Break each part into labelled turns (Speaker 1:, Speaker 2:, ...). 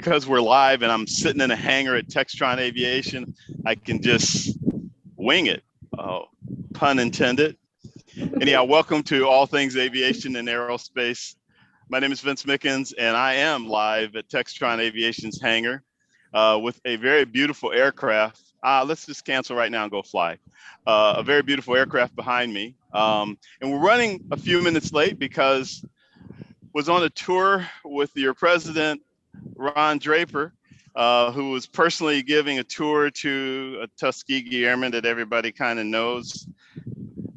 Speaker 1: because we're live and I'm sitting in a hangar at Textron Aviation, I can just wing it. Pun intended. Anyhow, welcome to All Things Aviation and Aerospace. My name is Vince Mickens, and I am live at Textron Aviation's hangar with a very beautiful aircraft. Let's just cancel right now and go fly. A very beautiful aircraft behind me. And we're running a few minutes late because was on a tour with your president, Ron Draper, who was personally giving a tour to a Tuskegee Airman that everybody kind of knows,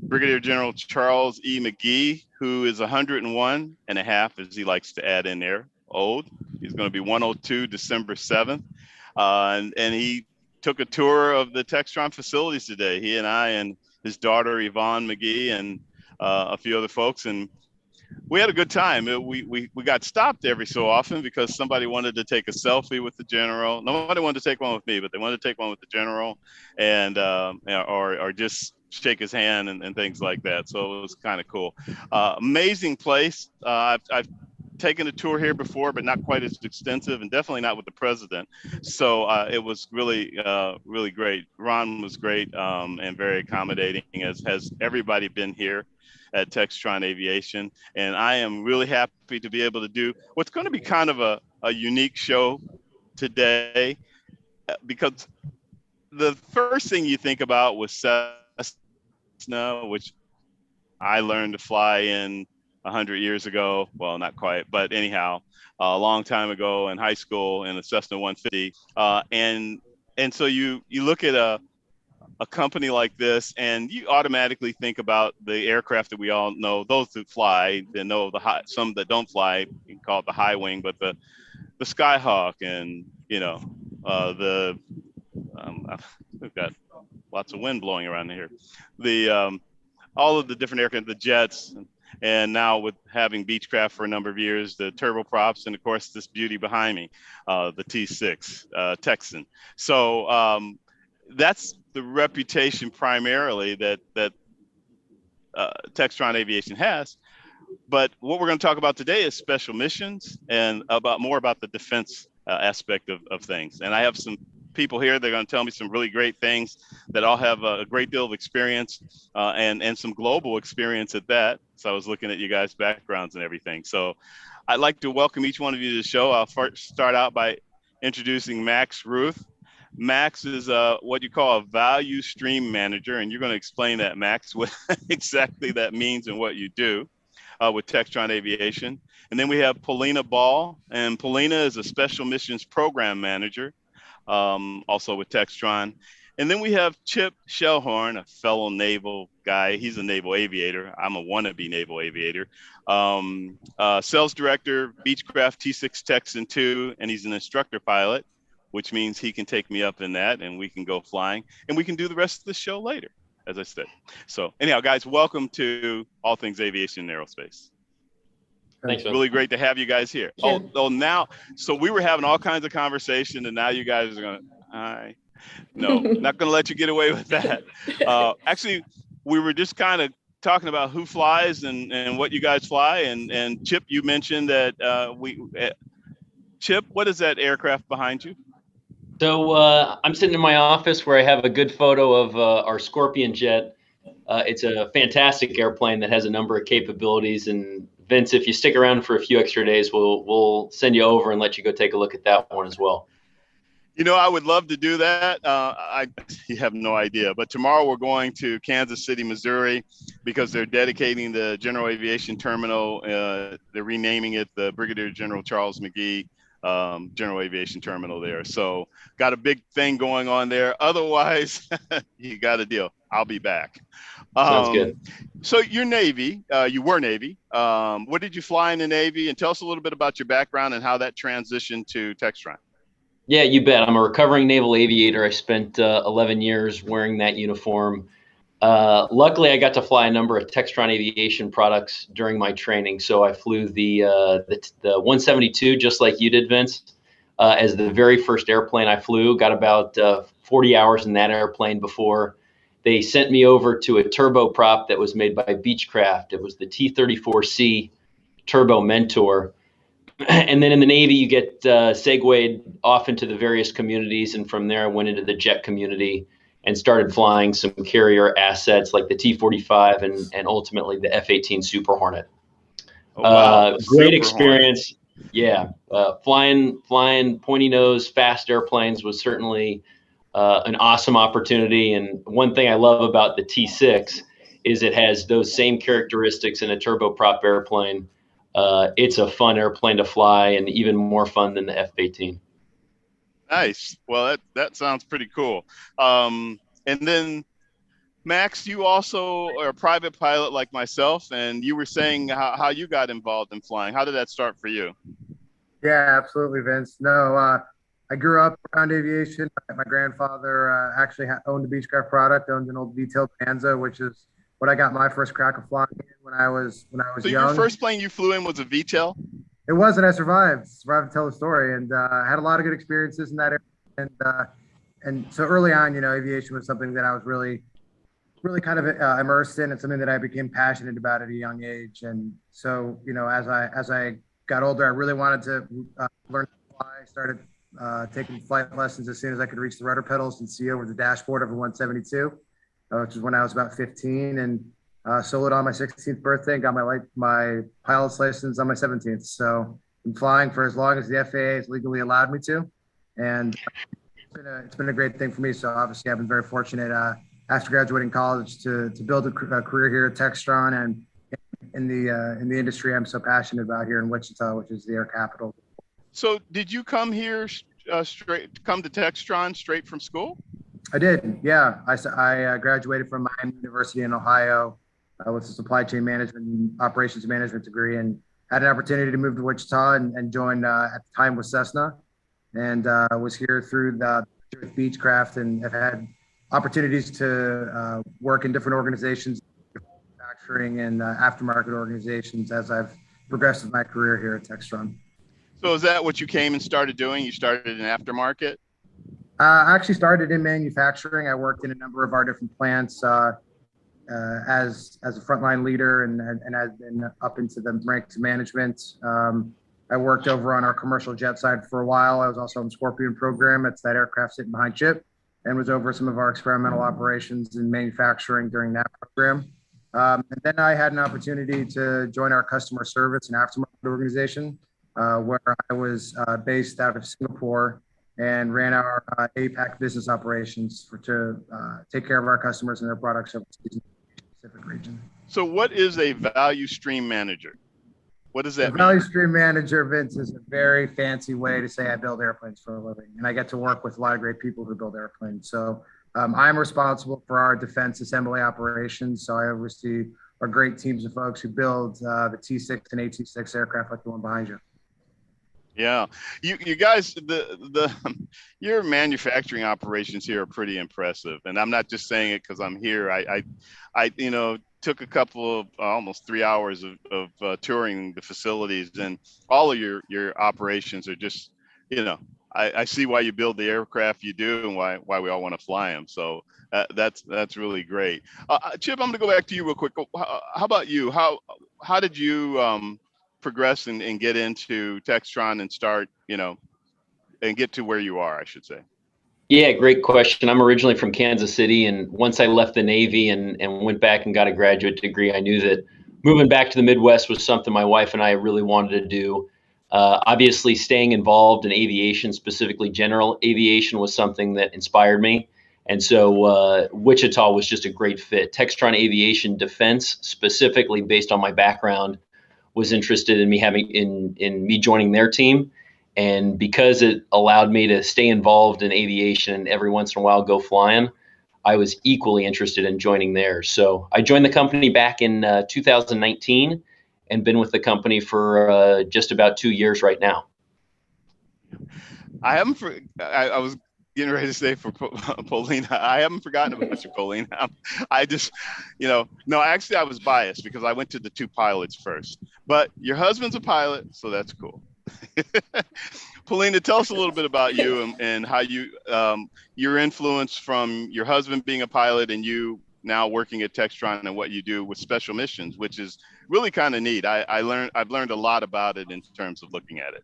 Speaker 1: Brigadier General Charles E. McGee, who is 101 and a half, as he likes to add in there, old. He's going to be 102 December 7th. And he took a tour of the Textron facilities today. He and I and his daughter, Yvonne McGee, and a few other folks. And we had a good time. We got stopped every so often because somebody wanted to take a selfie with the general. Nobody wanted to take one with me, but they wanted to take one with the general, and or just shake his hand and things like that. So it was kind of cool. Amazing place. I've taken a tour here before, but not quite as extensive, and definitely not with the president. So it was really, really great. Ron was great and very accommodating, as has everybody been here at Textron Aviation. And I am really happy to be able to do what's going to be kind of a unique show today, because the first thing you think about was Cessna, which I learned to fly in 100 years ago. Well, not quite, but anyhow, a long time ago in high school in a Cessna 150. And so you look at a company like this, and you automatically think about the aircraft that we all know, those that fly, they know some that don't fly, you can call it the high wing, but the Skyhawk, and we've got lots of wind blowing around here. All of the different aircraft, the jets, and now with having Beechcraft for a number of years, the turboprops, and of course this beauty behind me, the T6 Texan. So that's the reputation primarily that Textron Aviation has. But what we're going to talk about today is special missions and more about the defense aspect of things. And I have some people here, they're going to tell me some really great things that all have a great deal of experience and some global experience at that. So I was looking at you guys' backgrounds and everything. So I'd like to welcome each one of you to the show. I'll first start out by introducing Max Routh. Max is what you call a value stream manager, and you're going to explain that, Max, what exactly that means and what you do with Textron Aviation. And then we have Polina Ball, and Polina is a special missions program manager, also with Textron. And then we have Chip Schellhorn, a fellow naval guy. He's a naval aviator. I'm a wannabe naval aviator. Sales director, Beechcraft T6 Texan 2, and he's an instructor pilot, which means he can take me up in that and we can go flying, and we can do the rest of the show later, as I said. So anyhow, guys, welcome to All Things Aviation and Aerospace.
Speaker 2: Thanks.
Speaker 1: Really great to have you guys here. Now, so we were having all kinds of conversation, and now you guys are going to, all right. No, not going to let you get away with that. Actually, we were just kind of talking about who flies and what you guys fly. And Chip, you mentioned that Chip, what is that aircraft behind you?
Speaker 2: So I'm sitting in my office where I have a good photo of our Scorpion jet. It's a fantastic airplane that has a number of capabilities. And Vince, if you stick around for a few extra days, we'll send you over and let you go take a look at that one as well.
Speaker 1: You know, I would love to do that. You have no idea. But tomorrow we're going to Kansas City, Missouri, because they're dedicating the General Aviation Terminal. They're renaming it the Brigadier General Charles McGee General Aviation Terminal there. So got a big thing going on there. Otherwise, you got a deal. I'll be back.
Speaker 2: Sounds good.
Speaker 1: So you're Navy. You were Navy. What did you fly in the Navy? And tell us a little bit about your background and how that transitioned to Textron.
Speaker 2: Yeah, you bet. I'm a recovering naval aviator. I spent 11 years wearing that uniform. Luckily, I got to fly a number of Textron Aviation products during my training. So I flew the 172, just like you did, Vince, as the very first airplane I flew. Got about 40 hours in that airplane before they sent me over to a turboprop that was made by Beechcraft. It was the T-34C Turbo Mentor. And then in the Navy, you get segued off into the various communities. And from there, I went into the jet community and started flying some carrier assets like the T-45 and ultimately the F-18 Super Hornet.
Speaker 1: Oh, wow.
Speaker 2: Great
Speaker 1: Super
Speaker 2: experience. Hornet. Yeah. Flying pointy nose, fast airplanes was certainly an awesome opportunity. And one thing I love about the T6 is it has those same characteristics in a turboprop airplane. It's a fun airplane to fly and even more fun than the F-18.
Speaker 1: Nice. Well, that sounds pretty cool. And then Max, you also are a private pilot like myself, and you were saying how you got involved in flying. How did that start for you?
Speaker 3: Yeah, absolutely, Vince. No, I grew up around aviation. My grandfather actually owned a Beechcraft product, owned an old detailed Panza, which is what I got my first crack of flying in when I was
Speaker 1: so
Speaker 3: young.
Speaker 1: Your first plane you flew in was a VTOL?
Speaker 3: It was, and I survived to tell the story, and I had a lot of good experiences in that area. And so early on, aviation was something that I was really kind of immersed in, and something that I became passionate about at a young age. And so, as I got older, I really wanted to learn to fly. I started taking flight lessons as soon as I could reach the rudder pedals and see over the dashboard of a 172, which is when I was about 15, and soloed on my 16th birthday and got my pilot's license on my 17th. So I'm flying for as long as the FAA has legally allowed me to, and it's been a great thing for me. So obviously, I've been very fortunate after graduating college to build a career here at Textron and in the industry I'm so passionate about here in Wichita, which is the air capital.
Speaker 1: So did you come here come to Textron straight from school?
Speaker 3: I did, yeah. I graduated from Miami University in Ohio with a supply chain management and operations management degree, and had an opportunity to move to Wichita and join at the time with Cessna, and was here through with Beechcraft, and have had opportunities to work in different organizations, manufacturing and aftermarket organizations as I've progressed with my career here at Textron.
Speaker 1: So is that what you came and started doing? You started in aftermarket?
Speaker 3: I actually started in manufacturing. I worked in a number of our different plants as a frontline leader, and I've been up into the ranks of management. I worked over on our commercial jet side for a while. I was also on the Scorpion program. It's that aircraft sitting behind Chip, and was over some of our experimental operations in manufacturing during that program. And then I had an opportunity to join our customer service and aftermarket organization, where I was based out of Singapore and ran our APAC business operations to take care of our customers and their products overseas in the Pacific region.
Speaker 1: So what is a value stream manager? What does that mean?
Speaker 3: Value stream manager, Vince, is a very fancy way to say I build airplanes for a living. And I get to work with a lot of great people who build airplanes. So I'm responsible for our defense assembly operations. So I oversee our great teams of folks who build the T6 and AT6 aircraft like the one behind you.
Speaker 1: Yeah, you guys, your manufacturing operations here are pretty impressive, and I'm not just saying it because I'm here. I took a couple of almost 3 hours of touring the facilities, and all of your operations are just, I see why you build the aircraft you do and why we all want to fly them. So that's really great. Chip, I'm going to go back to you real quick. How about you? How did you progress and get into Textron and start, and get to where you are, I should say?
Speaker 2: Yeah, great question. I'm originally from Kansas City, and once I left the Navy and went back and got a graduate degree, I knew that moving back to the Midwest was something my wife and I really wanted to do. Obviously, staying involved in aviation, specifically general aviation, was something that inspired me. And so Wichita was just a great fit. Textron Aviation Defense, specifically based on my background, was interested in me joining their team. And because it allowed me to stay involved in aviation and every once in a while go flying, I was equally interested in joining theirs. So I joined the company back in 2019 and been with the company for just about 2 years right now.
Speaker 1: I was getting ready to say for Polina, I haven't forgotten about you, Polina. I just, no, actually I was biased because I went to the two pilots first, but your husband's a pilot, so that's cool. Polina, tell us a little bit about you and how you, your influence from your husband being a pilot and you now working at Textron and what you do with special missions, which is really kind of neat. I've learned a lot about it in terms of looking at it.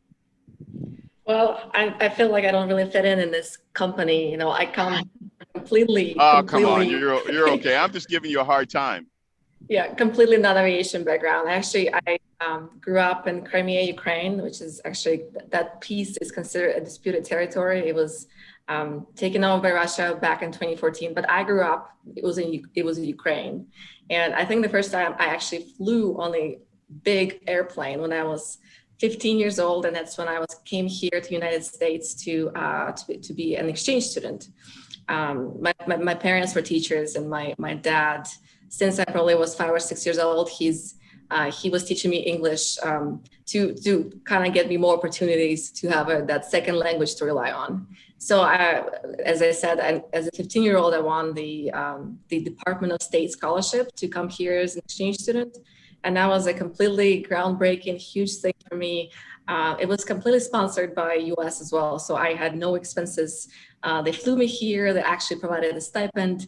Speaker 4: Well, I feel like I don't really fit in this company. You know, I come completely.
Speaker 1: Oh, come on, you're okay. I'm just giving you a hard time.
Speaker 4: Yeah, completely non-aviation background. Actually, I grew up in Crimea, Ukraine, which is actually, that piece is considered a disputed territory. It was taken over by Russia back in 2014, but I grew up, it was in Ukraine. And I think the first time I actually flew on a big airplane when I was 15 years old, and that's when I came here to the United States to be an exchange student. My parents were teachers, and my dad, since I probably was 5 or 6 years old, he was teaching me English to kind of get me more opportunities to have that second language to rely on. So as I said, as a 15-year-old, I won the Department of State scholarship to come here as an exchange student. And that was a completely groundbreaking, huge thing for me. It was completely sponsored by US as well. So I had no expenses. They flew me here. They actually provided a stipend,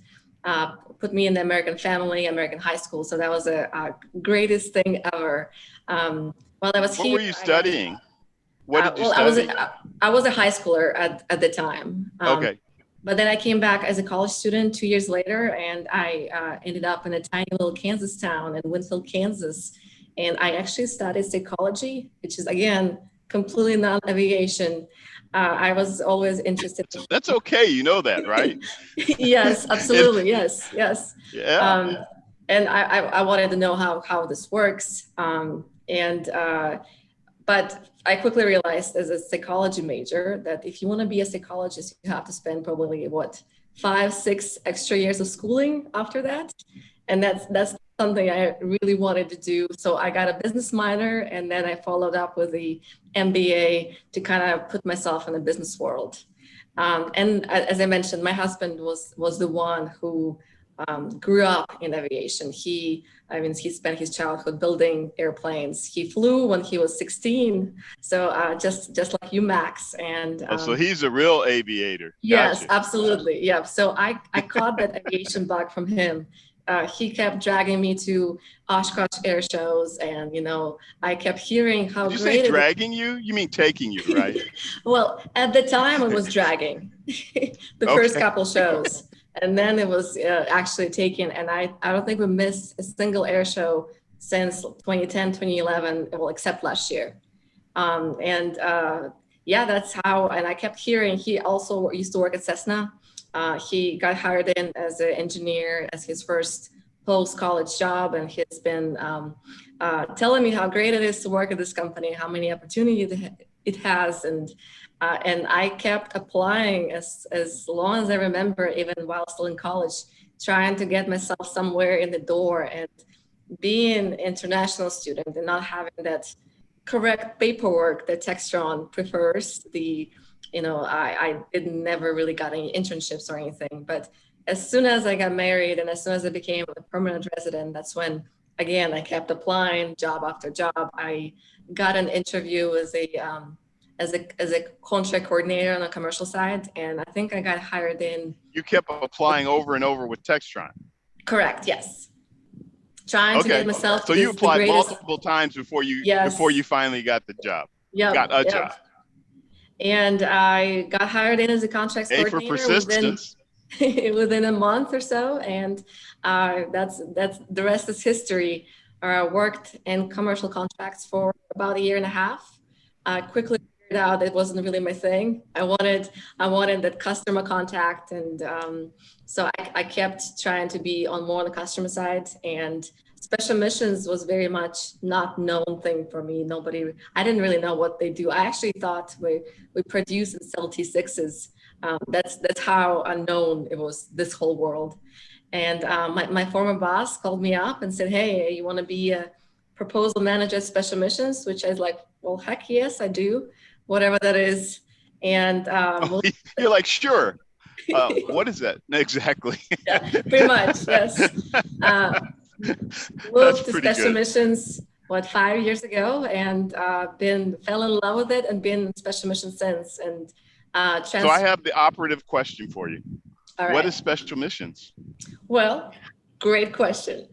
Speaker 4: put me in the American family, American high school. So that was a greatest thing ever. While I was here.
Speaker 1: What were you studying? What did you study?
Speaker 4: I was a high schooler at the time.
Speaker 1: Okay.
Speaker 4: But then I came back as a college student 2 years later, and I ended up in a tiny little Kansas town in Winfield, Kansas. And I actually studied psychology, which is, again, completely non-aviation. I was always interested.
Speaker 1: That's okay. You know that, right?
Speaker 4: Yes, absolutely. Yes.
Speaker 1: Yeah.
Speaker 4: And I wanted to know how this works. But I quickly realized as a psychology major that if you want to be a psychologist, you have to spend probably 5, 6 extra years of schooling after that. And that's something I really wanted to do. So I got a business minor, and then I followed up with the MBA to kind of put myself in the business world. And as I mentioned, my husband was the one who grew up in aviation. He spent his childhood building airplanes. He flew when he was 16. So just like you, Max. And
Speaker 1: so he's a real aviator.
Speaker 4: Yes,
Speaker 1: Gotcha.
Speaker 4: absolutely. Yeah. So I caught that aviation bug from him. He kept dragging me to Oshkosh air shows, and I kept hearing how
Speaker 1: Did you
Speaker 4: great
Speaker 1: say dragging you? You mean taking you, right?
Speaker 4: Well, at the time it was dragging the first couple shows. And then it was actually taken, and I don't think we missed a single air show since 2010, 2011, well, except last year. Yeah, that's how, and I kept hearing, he also used to work at Cessna. He got hired in as an engineer as his first post-college job, and he's been telling me how great it is to work at this company, how many opportunities it has, and I kept applying as long as I remember, even while still in college, trying to get myself somewhere in the door. And being an international student and not having that correct paperwork that Textron prefers, I never really got any internships or anything. But as soon as I got married and as soon as I became a permanent resident, that's when, again, I kept applying job after job. I got an interview as a contract coordinator on the commercial side, and I think I got hired in. You
Speaker 1: kept applying over and over with Textron.
Speaker 4: Correct. Yes. Trying to get myself.
Speaker 1: So you applied multiple times before you finally got the job.
Speaker 4: Yeah.
Speaker 1: Got a job.
Speaker 4: And I got hired in as a contracts coordinator.
Speaker 1: For persistence.
Speaker 4: Within a month or so, and that's the rest is history. I worked in commercial contracts for about 1.5 years. I quickly figured out it wasn't really my thing. I wanted that customer contact, and so I kept trying to be more on the customer side. And special missions was very much not known thing for me. I didn't really know what they do. I actually thought we produce and sell T6s. That's how unknown it was, this whole world. And my former boss called me up and said, "Hey, you want to be a proposal manager at special missions?" Which I was like, "Well, heck yes, I do, whatever that is." And
Speaker 1: you're like, "Sure." What is that exactly?
Speaker 4: Yeah, pretty much, yes. Moved to special missions 5 years ago, and fell in love with it and been in special missions since. And
Speaker 1: so I have the operative question for you.
Speaker 4: All right.
Speaker 1: What is special missions?
Speaker 4: Well, Great question.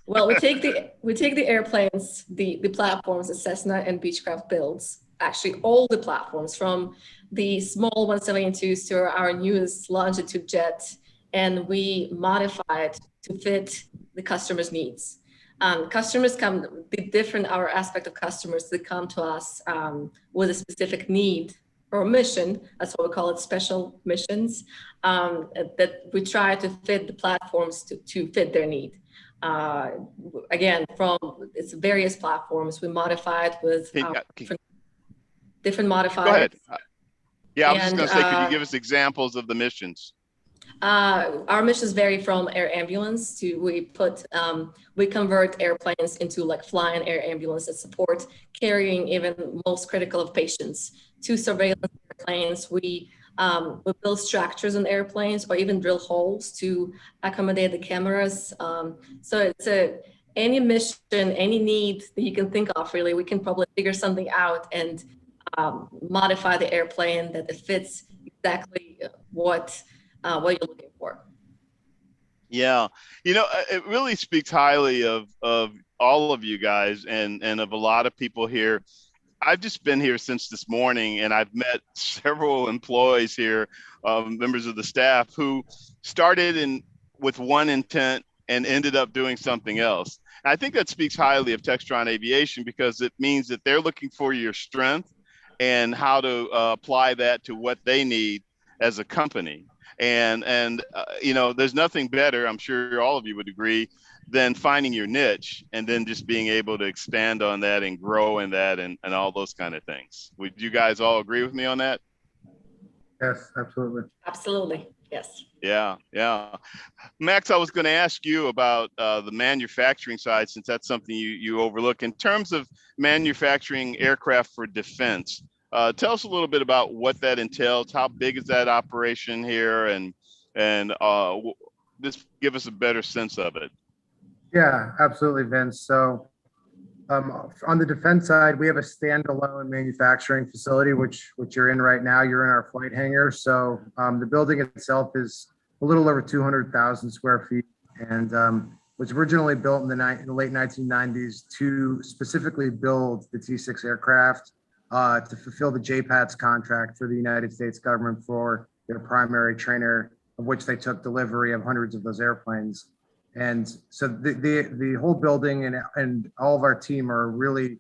Speaker 4: Well, we take the airplanes, the platforms that Cessna and Beechcraft builds, actually all the platforms from the small 172s to our newest Longitude jet, and we modify it to fit the customer's needs. Customers come, the different our aspect of customers that come to us with a specific need or mission, that's what we call it, special missions, that we try to fit the platforms to fit their need. Again, from its various platforms, we modify it with different modifiers.
Speaker 1: Go ahead. Yeah, I was just going to say, could you give us examples of the missions?
Speaker 4: Our missions vary from air ambulance to we convert airplanes into like flying air ambulance that support carrying even most critical of patients, to surveillance airplanes. We build structures on airplanes or even drill holes to accommodate the cameras. So it's any mission, any need that you can think of, really, we can probably figure something out and modify the airplane that it fits exactly what you're looking for.
Speaker 1: Yeah, it really speaks highly of all of you guys and of a lot of people here. I've just been here since this morning, and I've met several employees here, members of the staff, who started with one intent and ended up doing something else. And I think that speaks highly of Textron Aviation, because it means that they're looking for your strength and how to apply that to what they need as a company. And there's nothing better, I'm sure all of you would agree, than finding your niche and then just being able to expand on that and grow in that and all those kind of things. Would you guys all agree with me on that?
Speaker 3: Yes, absolutely.
Speaker 4: Absolutely, yes.
Speaker 1: Yeah. Max, I was going to ask you about the manufacturing side, since that's something you overlook. In terms of manufacturing aircraft for defense, tell us a little bit about what that entails. How big is that operation here, and just give us a better sense of it.
Speaker 3: Yeah, absolutely, Vince. So on the defense side, we have a standalone manufacturing facility, which you're in right now. You're in our flight hangar. So the building itself is a little over 200,000 square feet, and was originally built in the late 1990s to specifically build the T-6 aircraft to fulfill the JPATS contract for the United States government for their primary trainer, of which they took delivery of hundreds of those airplanes. And so the whole building and all of our team are really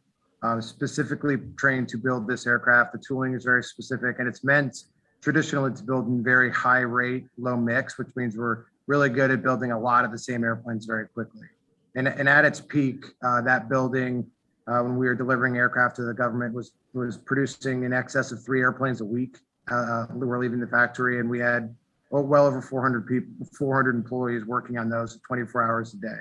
Speaker 3: specifically trained to build this aircraft. The tooling is very specific, and it's meant traditionally to build in very high rate, low mix, which means we're really good at building a lot of the same airplanes very quickly. And at its peak, that building, when we were delivering aircraft to the government, was producing in excess of 3 airplanes a week. We were leaving the factory, and we had well over 400 employees working on those 24 hours a day.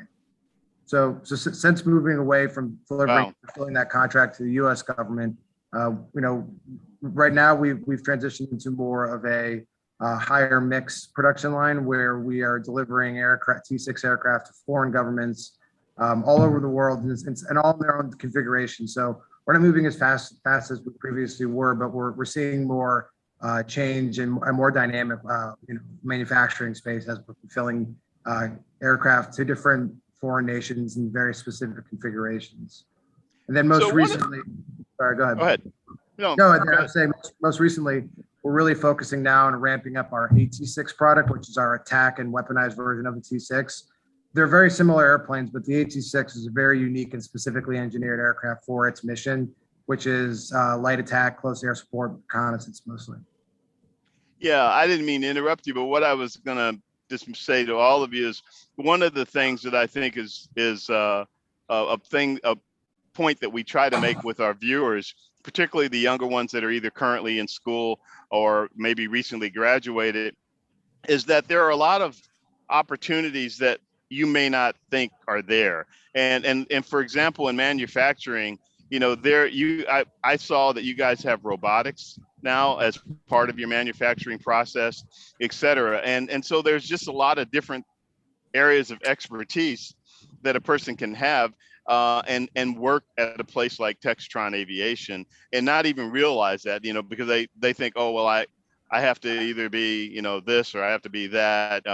Speaker 3: So since moving away from delivering, fulfilling that contract to the U.S. government, right now we've transitioned into more of a higher mix production line, where we are delivering T-6 aircraft to foreign governments all over the world, and all in their own configuration. So we're not moving as fast as we previously were, but we're seeing more change and a more dynamic manufacturing space as we're fulfilling aircraft to different foreign nations in very specific configurations. And then most recently, sorry, go ahead.
Speaker 1: Go ahead.
Speaker 3: No, I'm saying most recently, we're really focusing now on ramping up our AT-6 product, which is our attack and weaponized version of the T-6. They're very similar airplanes, but the AT-6 is a very unique and specifically engineered aircraft for its mission, which is light attack, close air support, reconnaissance mostly.
Speaker 1: Yeah, I didn't mean to interrupt you, but what I was going to just say to all of you is, one of the things that I think is a point that we try to make with our viewers, particularly the younger ones that are either currently in school or maybe recently graduated, is that there are a lot of opportunities that you may not think are there. And for example, in manufacturing, I saw that you guys have robotics now as part of your manufacturing process, et cetera. And so there's just a lot of different areas of expertise that a person can have and work at a place like Textron Aviation and not even realize that, because they think, oh, well, I have to either be, this, or I have to be that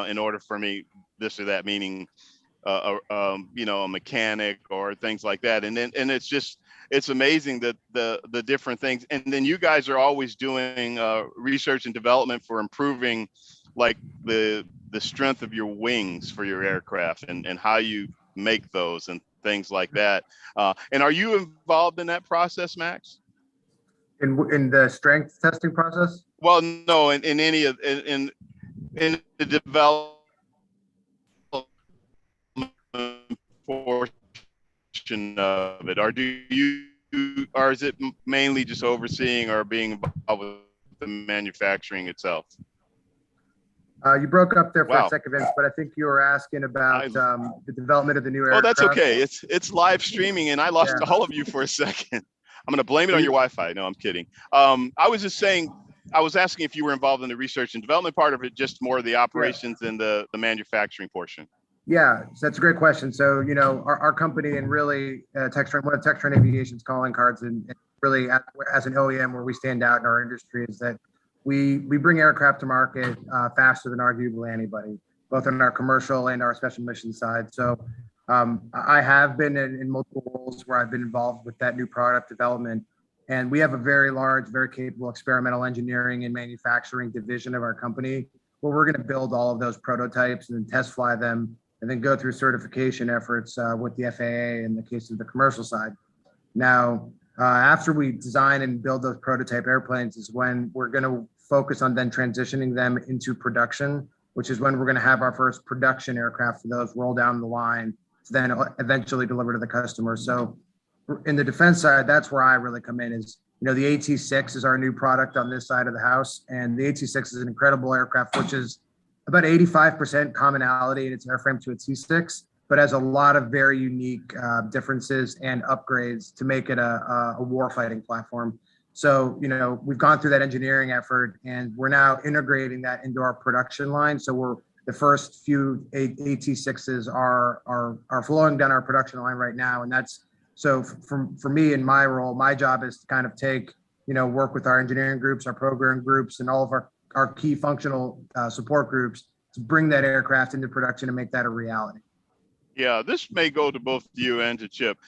Speaker 1: in order for me this or that, meaning you know, a mechanic or things like that. And it's amazing that the different things. And then you guys are always doing research and development for improving like the strength of your wings for your aircraft and how you make those and things like that. And are you involved in that process, Max?
Speaker 3: In the strength testing process?
Speaker 1: Well, no, in any of in the development portion of it, or is it mainly just overseeing or being involved with the manufacturing itself?
Speaker 3: You broke up there for
Speaker 1: Wow.
Speaker 3: a second, Vince, but I think you were asking about the development of the new aircraft.
Speaker 1: Oh, that's okay. It's live streaming, and I lost all of you for a second. I'm going to blame it on your Wi-Fi. No, I'm kidding. I was just saying, I was asking if you were involved in the research and development part of it, just more of the operations and the manufacturing portion.
Speaker 3: Yeah, so that's a great question. So, you know, our company and really Textron, one of Textron Aviation's calling cards and really as an OEM where we stand out in our industry is that we bring aircraft to market faster than arguably anybody, both on our commercial and our special mission side. So I have been in multiple roles where I've been involved with that new product development. And we have a very large, very capable experimental engineering and manufacturing division of our company where we're going to build all of those prototypes and then test fly them and then go through certification efforts with the FAA in the case of the commercial side. Now, after we design and build those prototype airplanes is when we're going to focus on then transitioning them into production, which is when we're going to have our first production aircraft for those roll down the line to then eventually deliver to the customer. So in the defense side, that's where I really come in is, you know, the AT-6 is our new product on this side of the house. And the AT-6 is an incredible aircraft, which is about 85% commonality in its airframe to a T-6, but has a lot of very unique differences and upgrades to make it a warfighting platform. So, you know, we've gone through that engineering effort and we're now integrating that into our production line. So the first few AT-6s are flowing down our production line right now. And that's, so for me in my role, my job is to kind of take, you know, work with our engineering groups, our program groups, and all of our key functional support groups to bring that aircraft into production and make that a reality.
Speaker 1: Yeah, this may go to both you and to Chip.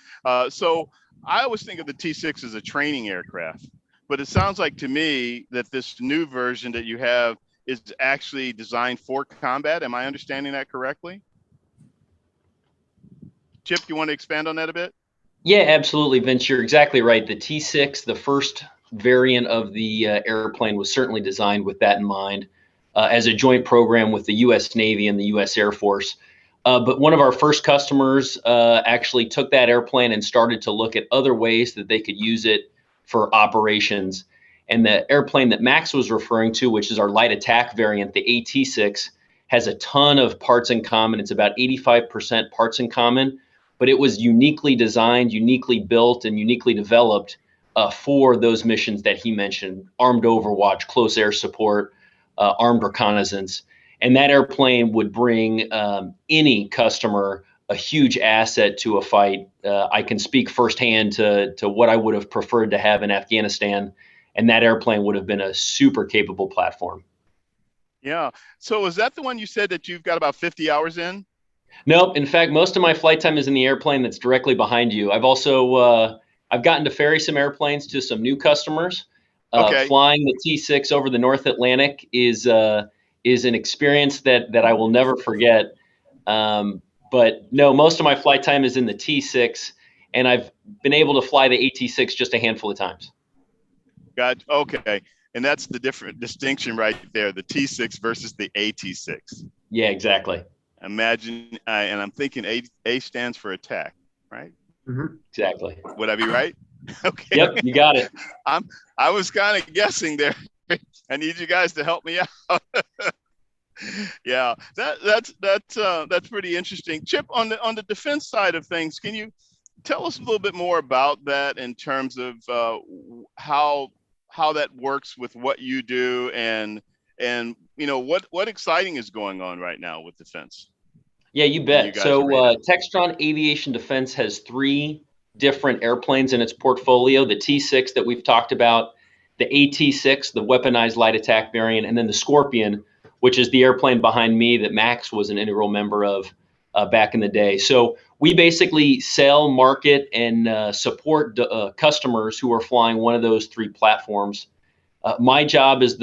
Speaker 1: So I always think of the T-6 as a training aircraft, but it sounds like to me that this new version that you have is actually designed for combat. Am I understanding that correctly? Chip, you want to expand on that a bit?
Speaker 2: Yeah, absolutely, Vince. You're exactly right. The T-6, the first variant of the airplane, was certainly designed with that in mind as a joint program with the U.S. Navy and the U.S. Air Force. But one of our first customers actually took that airplane and started to look at other ways that they could use it for operations. And the airplane that Max was referring to, which is our light attack variant, the AT-6, has a ton of parts in common. It's about 85% parts in common, but it was uniquely designed, uniquely built, and uniquely developed for those missions that he mentioned: armed overwatch, close air support, armed reconnaissance. And that airplane would bring any customer a huge asset to a fight. I can speak firsthand to what I would have preferred to have in Afghanistan, and that airplane would have been a super capable platform.
Speaker 1: Yeah. So is that the one you said that you've got about 50 hours in?
Speaker 2: Nope. In fact, most of my flight time is in the airplane that's directly behind you. I've also I've gotten to ferry some airplanes to some new customers.
Speaker 1: Okay.
Speaker 2: Flying the T-6 over the North Atlantic is an experience that I will never forget. But no, most of my flight time is in the T-6, and I've been able to fly the AT-6 just a handful of times.
Speaker 1: Got okay. And that's the different distinction right there, the T-6 versus the AT-6.
Speaker 2: Yeah, exactly.
Speaker 1: Imagine, and I'm thinking A stands for attack, right?
Speaker 3: Mm-hmm.
Speaker 2: Exactly.
Speaker 1: Would I be right? Okay.
Speaker 2: Yep, you got it.
Speaker 1: I was kind of guessing there. I need you guys to help me out. Yeah, that's pretty interesting. Chip, on the defense side of things, can you tell us a little bit more about that in terms of how that works with what you do, and you know what exciting is going on right now with defense?
Speaker 2: Yeah, you bet. So Textron Aviation Defense has 3 different airplanes in its portfolio: the T-6 that we've talked about, the AT-6, the weaponized light attack variant, and then the Scorpion, which is the airplane behind me that Max was an integral member of back in the day. So we basically sell, market, and support customers who are flying one of those three platforms. My job is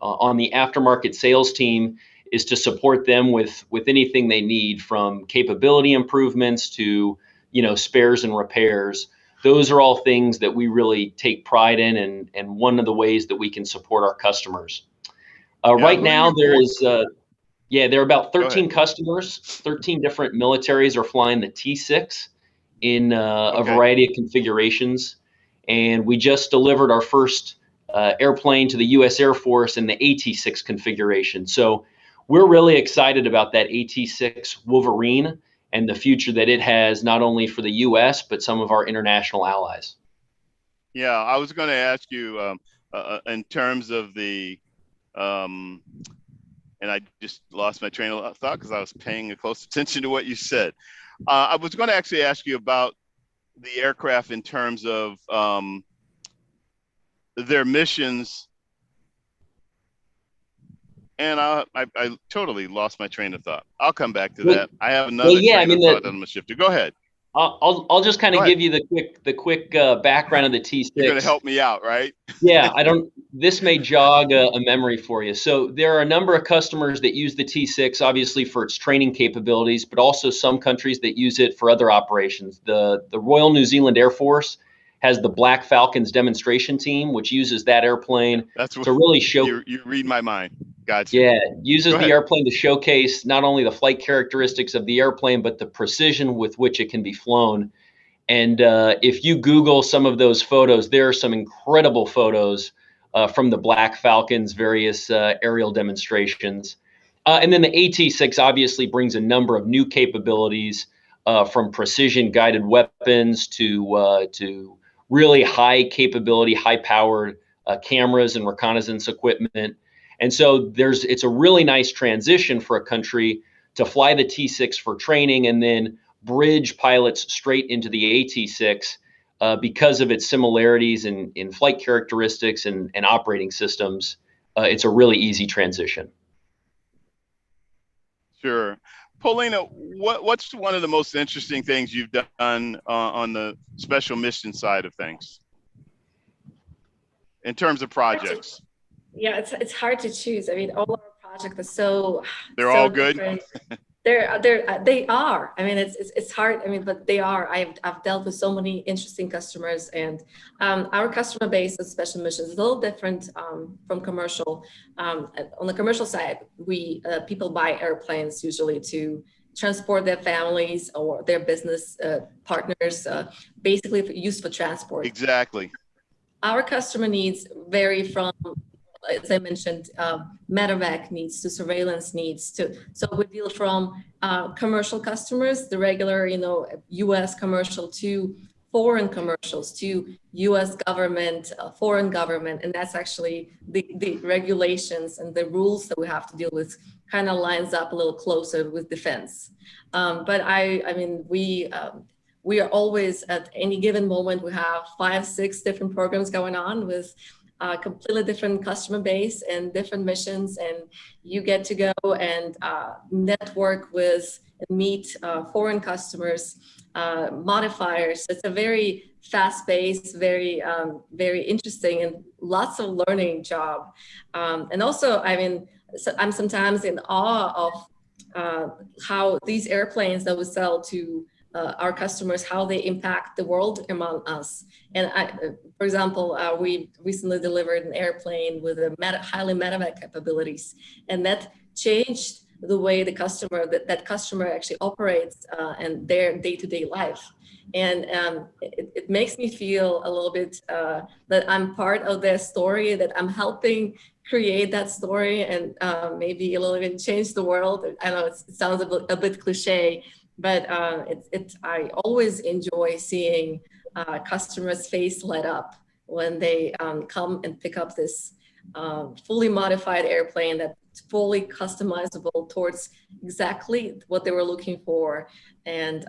Speaker 2: on the aftermarket sales team is to support them with anything they need, from capability improvements to spares and repairs. Those are all things that we really take pride in, and one of the ways that we can support our customers. Right now there are about 13 customers. 13 different militaries are flying the T6 in a variety of configurations, and we just delivered our first airplane to the U.S. Air Force in the AT6 configuration. So we're really excited about that AT6 Wolverine and the future that it has, not only for the U.S., but some of our international allies.
Speaker 1: Yeah, I was going to ask you in terms of the, and I just lost my train of thought because I was paying close attention to what you said. I was going to actually ask you about the aircraft in terms of their missions, and I totally lost my train of thought. I'll come back to that. I have another train of thought that I'm going to shift to. Go ahead.
Speaker 2: I'll just kind of give you the quick background of the T6.
Speaker 1: You're going to help me out, right?
Speaker 2: Yeah, this may jog a memory for you. So there are a number of customers that use the T6, obviously for its training capabilities, but also some countries that use it for other operations. The Royal New Zealand Air Force has the Black Falcons demonstration team, which uses that airplane to really show.
Speaker 1: You read my mind. Gotcha.
Speaker 2: Yeah, uses the airplane to showcase not only the flight characteristics of the airplane, but the precision with which it can be flown. And if you Google some of those photos, there are some incredible photos from the Black Falcons' various aerial demonstrations. And then the AT6 obviously brings a number of new capabilities, from precision guided weapons to really high capability, high powered cameras and reconnaissance equipment. And so it's a really nice transition for a country to fly the T6 for training and then bridge pilots straight into the AT6 because of its similarities in flight characteristics and operating systems. It's a really easy transition.
Speaker 1: Sure. Polina, what's one of the most interesting things you've done on the special mission side of things in terms of projects?
Speaker 4: Yeah, it's hard to choose. I mean, all our projects are so
Speaker 1: all good.
Speaker 4: Different. They are. I mean, it's hard. I mean, but they are. I've dealt with so many interesting customers, and our customer base of special missions is a little different from commercial. On the commercial side, people buy airplanes usually to transport their families or their business partners, basically used for transport.
Speaker 1: Exactly.
Speaker 4: Our customer needs vary from, as I mentioned, medevac needs to surveillance needs so we deal from commercial customers, the regular, U.S. commercial, to foreign commercials, to U.S. government, foreign government, and that's actually the regulations and the rules that we have to deal with kind of lines up a little closer with defense. But I mean, we are always, at any given moment, we have 5-6 different programs going on with completely different customer base and different missions, and you get to go and network with and meet foreign customers, modifiers. It's a very fast-paced, very interesting and lots of learning job. And also, I mean, I'm sometimes in awe of how these airplanes that we sell to our customers, how they impact the world among us. And for example, we recently delivered an airplane with highly medevac capabilities, and that changed the way the customer, that customer actually operates and their day-to-day life. And it makes me feel a little bit that I'm part of their story, that I'm helping create that story and maybe a little bit change the world. I know it sounds a bit cliche, but I always enjoy seeing customers' face light up when they come and pick up this fully modified airplane that's fully customizable towards exactly what they were looking for. And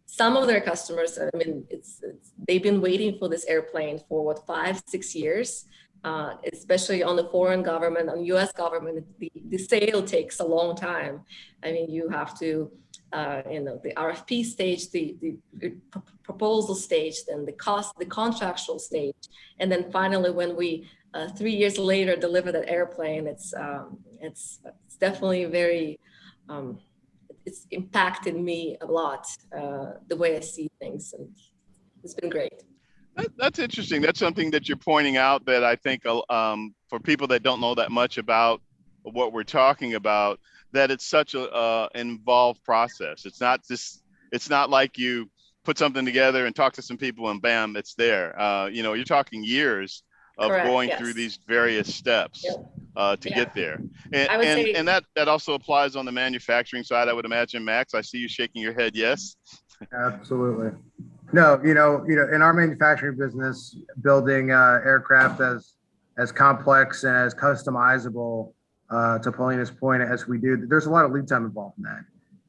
Speaker 4: some of their customers, I mean, they've been waiting for this airplane for 5-6 years. especially on the foreign government, on U.S. government, the sale takes a long time. I mean, you have to, the RFP stage, the proposal stage, then the contractual stage, and then finally when we 3 years later deliver that airplane, it's definitely very, it's impacted me a lot, the way I see things, and it's been great.
Speaker 1: That's interesting. That's something that you're pointing out that I think for people that don't know that much about what we're talking about, that it's such a involved process. It's not like you put something together and talk to some people and bam, it's there. You're talking years of
Speaker 4: Correct,
Speaker 1: going
Speaker 4: yes.
Speaker 1: through these various steps to get there. And that also applies on the manufacturing side, I would imagine. Max, I see you shaking your head. Yes.
Speaker 3: Absolutely. No, in our manufacturing business, building aircraft as complex and as customizable to Polina's point as we do, there's a lot of lead time involved in that.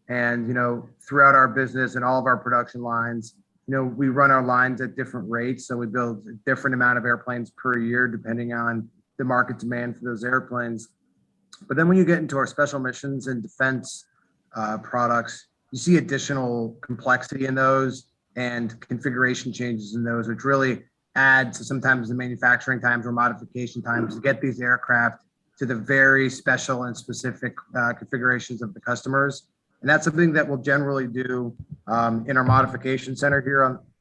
Speaker 3: And throughout our business and all of our production lines, we run our lines at different rates, so we build a different amount of airplanes per year depending on the market demand for those airplanes. But then when you get into our special missions and defense products, you see additional complexity in those and configuration changes in those, which really add to sometimes the manufacturing times or modification times to get these aircraft to the very special and specific configurations of the customers. And that's something that we'll generally do in our modification center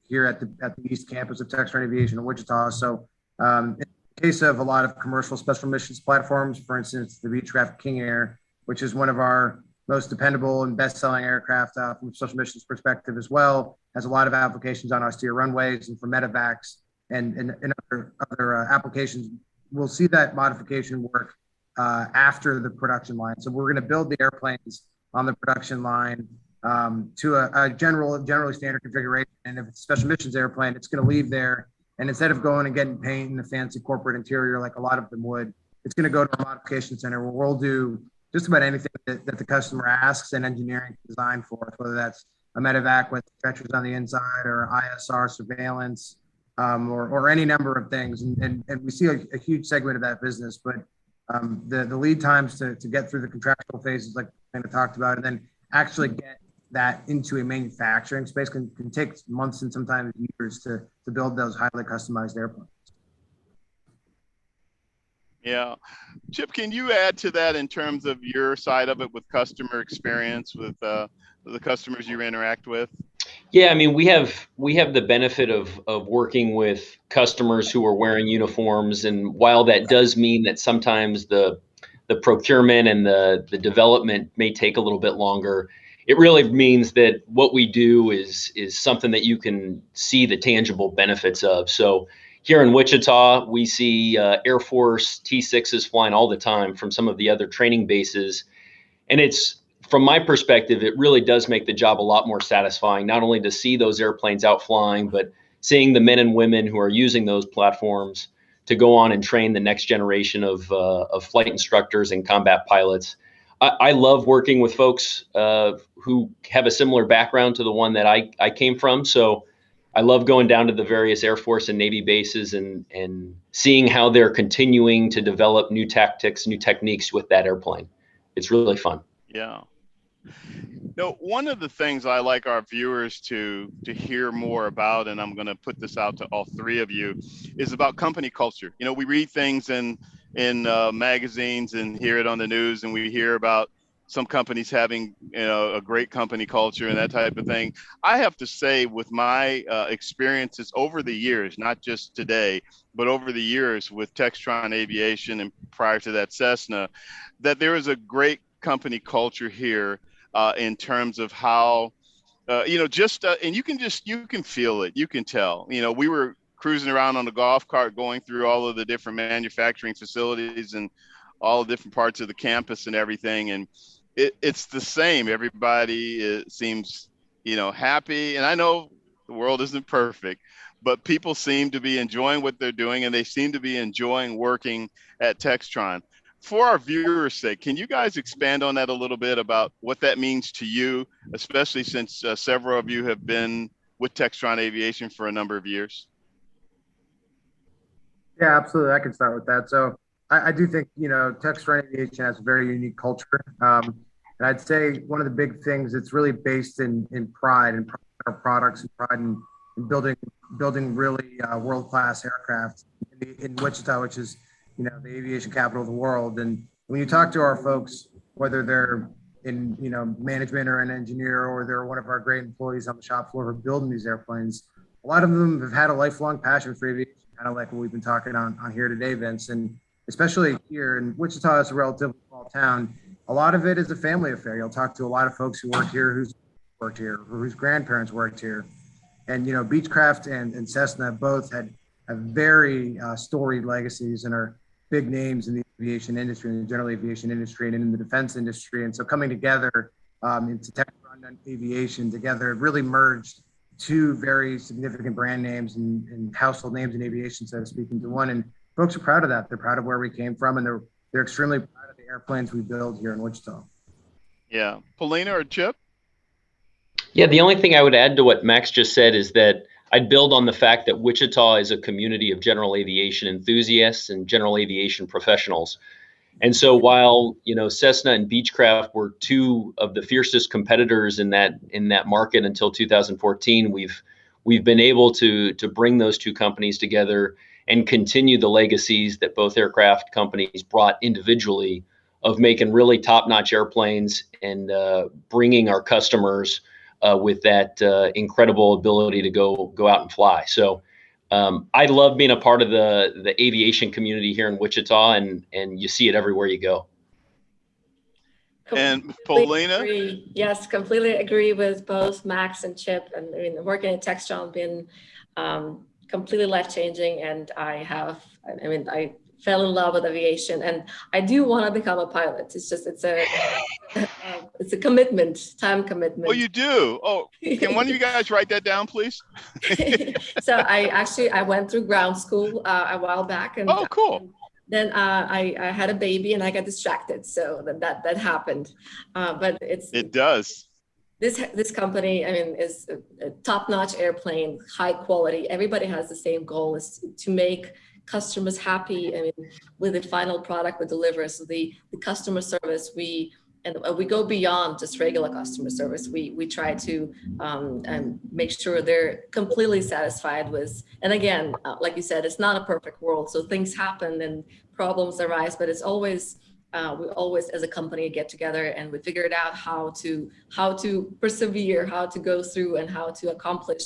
Speaker 3: here at the East Campus of Textron Aviation in Wichita. So in the case of a lot of commercial special missions platforms, for instance, the Beechcraft King Air, which is one of our most dependable and best-selling aircraft from a special missions perspective as well, has a lot of applications on austere runways and for medevacs and other applications. We'll see that modification work after the production line. So we're going to build the airplanes on the production line to a generally standard configuration. And if it's a special missions airplane, it's going to leave there. And instead of going and getting paint in a fancy corporate interior like a lot of them would, it's going to go to a modification center where we'll do just about anything that the customer asks and engineering design for, whether that's a medevac with stretchers on the inside or ISR surveillance or any number of things. And we see a huge segment of that business, but the lead times to get through the contractual phases, like I talked about, and then actually get that into a manufacturing space can take months and sometimes years to build those highly customized airplanes.
Speaker 1: Yeah. Chip, can you add to that in terms of your side of it with customer experience with the customers you interact with?
Speaker 2: Yeah, I mean, we have the benefit of working with customers who are wearing uniforms, and while that does mean that sometimes the procurement and the development may take a little bit longer, it really means that what we do is something that you can see the tangible benefits of. So here in Wichita, we see Air Force T-6s flying all the time from some of the other training bases. And it's, from my perspective, it really does make the job a lot more satisfying, not only to see those airplanes out flying, but seeing the men and women who are using those platforms to go on and train the next generation of flight instructors and combat pilots. I love working with folks who have a similar background to the one that I came from. So I love going down to the various Air Force and Navy bases and seeing how they're continuing to develop new tactics, new techniques with that airplane. It's really fun.
Speaker 1: Yeah. No, one of the things I like our viewers to hear more about, and I'm going to put this out to all three of you, is about company culture. We read things in magazines and hear it on the news, and we hear about some companies having a great company culture and that type of thing. I have to say, with my experiences over the years, not just today, but over the years with Textron Aviation and prior to that Cessna, that there is a great company culture here in terms of how and you can feel it, you can tell. We were cruising around on a golf cart going through all of the different manufacturing facilities and all the different parts of the campus and everything, and it's the same. Everybody seems happy, and I know the world isn't perfect, but people seem to be enjoying what they're doing, and they seem to be enjoying working at Textron. For our viewers' sake, can you guys expand on that a little bit about what that means to you, especially since several of you have been with Textron Aviation for a number of years?
Speaker 3: Yeah, absolutely. I can start with that. So I do think, Textron Aviation has a very unique culture. And I'd say one of the big things, it's really based in pride and pride in our products and pride in building really world-class aircraft in Wichita, which is, the aviation capital of the world. And when you talk to our folks, whether they're in, management or an engineer, or they're one of our great employees on the shop floor who are building these airplanes, a lot of them have had a lifelong passion for aviation, kind of like what we've been talking on here today, Vince. And especially here in Wichita, it's a relatively small town. A lot of it is a family affair. You'll talk to a lot of folks who work here, who's worked here, or whose grandparents worked here. And, Beechcraft and Cessna both have very storied legacies and are big names in the aviation industry, in the general aviation industry, and in the defense industry. And so coming together into Textron Aviation together really merged two very significant brand names and household names in aviation, so to speak, into one. And folks are proud of that. They're proud of where we came from, and they're extremely proud of the airplanes we build here in Wichita.
Speaker 1: Yeah. Polina or Chip?
Speaker 2: Yeah, the only thing I would add to what Max just said is that I'd build on the fact that Wichita is a community of general aviation enthusiasts and general aviation professionals. And so while, Cessna and Beechcraft were two of the fiercest competitors in that market until 2014, we've been able to bring those two companies together and continue the legacies that both aircraft companies brought individually of making really top-notch airplanes and bringing our customers with that incredible ability to go out and fly. So I love being a part of the aviation community here in Wichita, and you see it everywhere you go.
Speaker 1: And Polina?
Speaker 4: Yes, completely agree with both Max and Chip. And working at Textron been completely life-changing, and I fell in love with aviation, and I do want to become a pilot. It's a commitment, time commitment.
Speaker 1: Oh, you do? Oh, can one of you guys write that down, please?
Speaker 4: So I went through ground school a while back, and
Speaker 1: oh, cool.
Speaker 4: Then I had a baby and I got distracted, so that happened. But it
Speaker 1: does.
Speaker 4: This company, is a top-notch airplane, high quality. Everybody has the same goal, is to make customers happy. With the final product we deliver. So the customer service, we go beyond just regular customer service. We try to make sure they're completely satisfied with. And again, like you said, it's not a perfect world, so things happen and problems arise. But it's always we always, as a company, get together and we figured out how to persevere, how to go through, and how to accomplish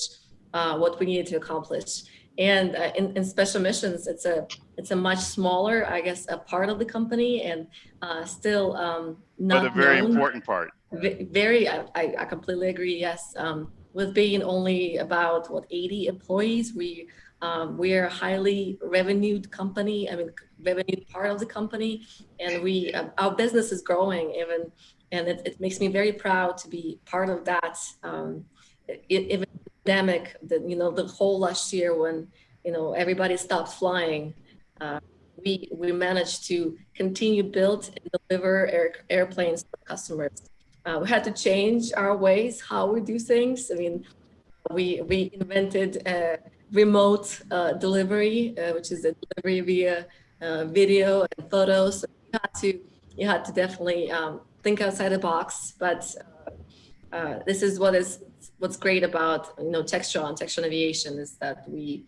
Speaker 4: what we needed to accomplish. And in special missions, it's a much smaller, I guess, a part of the company, and still not.
Speaker 1: But a very important part.
Speaker 4: Very, I completely agree. Yes, with being only about 80 employees, we are a highly revenued company. Revenue part of the company, and our business is growing even, and it makes me very proud to be part of that. Even pandemic, the whole last year when everybody stopped flying, we managed to continue build and deliver airplanes for customers. We had to change our ways how we do things. We invented remote delivery, which is a delivery via video and photos. So you had to definitely think outside the box. But this is what's great about Textron Aviation, is that we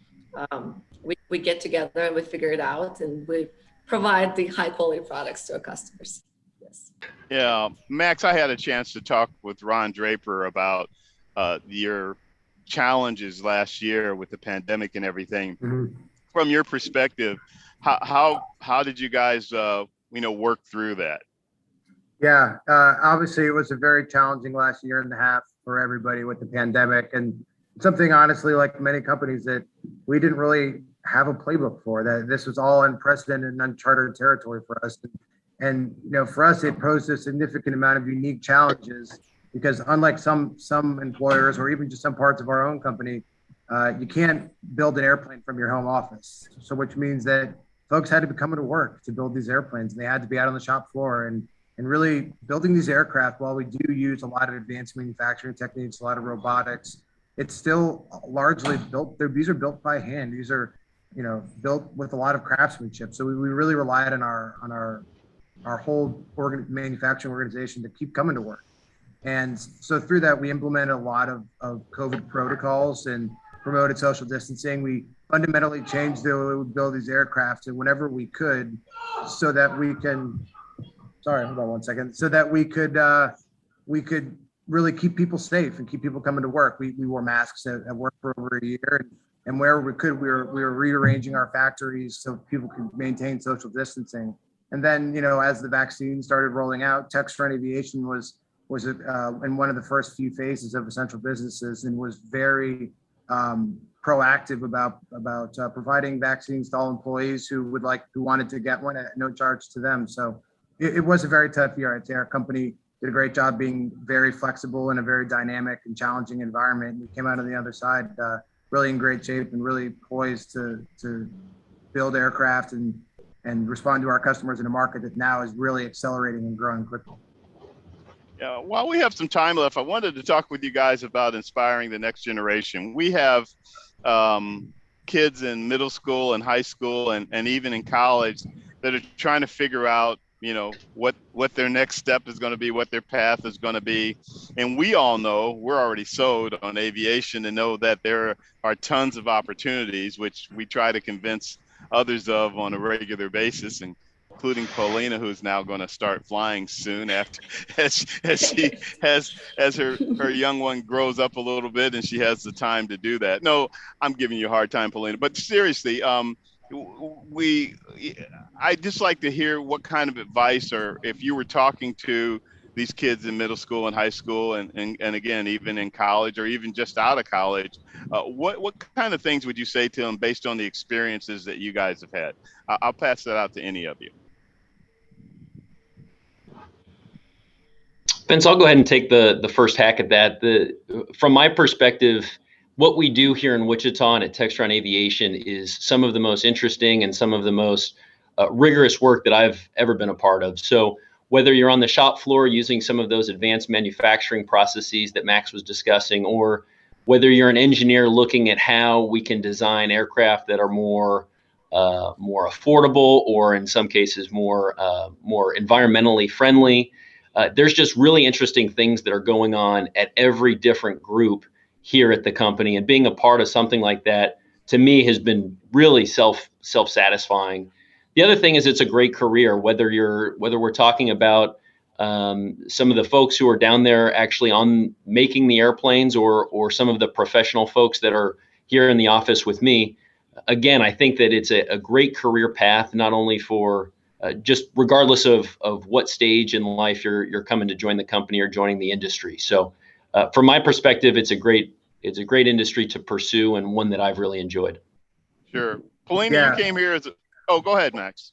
Speaker 4: get together and we figure it out, and we provide the high quality products to our customers. Yes.
Speaker 1: Yeah, Max, I had a chance to talk with Ron Draper about your challenges last year with the pandemic and everything. Mm-hmm. From your perspective, how did you guys work through that?
Speaker 3: Yeah, obviously it was a very challenging last year and a half for everybody with the pandemic, and something, honestly, like many companies, that we didn't really have a playbook for. That this was all unprecedented and uncharted territory for us. And for us, it posed a significant amount of unique challenges, because unlike some employers, or even just some parts of our own company, you can't build an airplane from your home office. So which means that folks had to be coming to work to build these airplanes, and they had to be out on the shop floor and really building these aircraft. While we do use a lot of advanced manufacturing techniques, a lot of robotics, it's still largely built. These are built by hand. These are built with a lot of craftsmanship. So we really relied on our whole manufacturing organization to keep coming to work. And so through that, we implemented a lot of COVID protocols and promoted social distancing. We fundamentally changed the way we would build these aircraft, and whenever we could, so that we can, hold on one second, so that we could really keep people safe and keep people coming to work. We wore masks at work for over a year, and wherever we could, we were rearranging our factories so people could maintain social distancing. And then, as the vaccine started rolling out, Textron Aviation was in one of the first few phases of essential businesses, and was very proactive about providing vaccines to all employees who wanted to get one at no charge to them. So it was a very tough year. I'd say our company did a great job being very flexible in a very dynamic and challenging environment. We came out on the other side really in great shape and really poised to build aircraft and respond to our customers in a market that now is really accelerating and growing quickly.
Speaker 1: Yeah, while we have some time left, I wanted to talk with you guys about inspiring the next generation. We have kids in middle school and high school and even in college that are trying to figure out, what their next step is going to be, what their path is going to be. And we all know, we're already sold on aviation and know that there are tons of opportunities, which we try to convince others of on a regular basis, including Polina, who's now going to start flying soon as her young one grows up a little bit and she has the time to do that. No, I'm giving you a hard time, Polina, but seriously, I'd just like to hear what kind of advice, or if you were talking to these kids in middle school and high school and again, even in college or even just out of college, what kind of things would you say to them based on the experiences that you guys have had? I'll pass that out to any of you.
Speaker 2: Vince, I'll go ahead and take the first hack at that. From my perspective, what we do here in Wichita and at Textron Aviation is some of the most interesting and some of the most rigorous work that I've ever been a part of. So whether you're on the shop floor using some of those advanced manufacturing processes that Max was discussing, or whether you're an engineer looking at how we can design aircraft that are more affordable, or in some cases more environmentally friendly, there's just really interesting things that are going on at every different group here at the company, and being a part of something like that to me has been really self-satisfying. The other thing is it's a great career, whether we're talking about some of the folks who are down there actually on making the airplanes, or some of the professional folks that are here in the office with me. Again, I think that it's a great career path, not only for just regardless of what stage in life you're coming to join the company or joining the industry. So from my perspective, it's a great industry to pursue, and one that I've really enjoyed.
Speaker 1: Sure. Polina, you came here oh, go ahead, Max.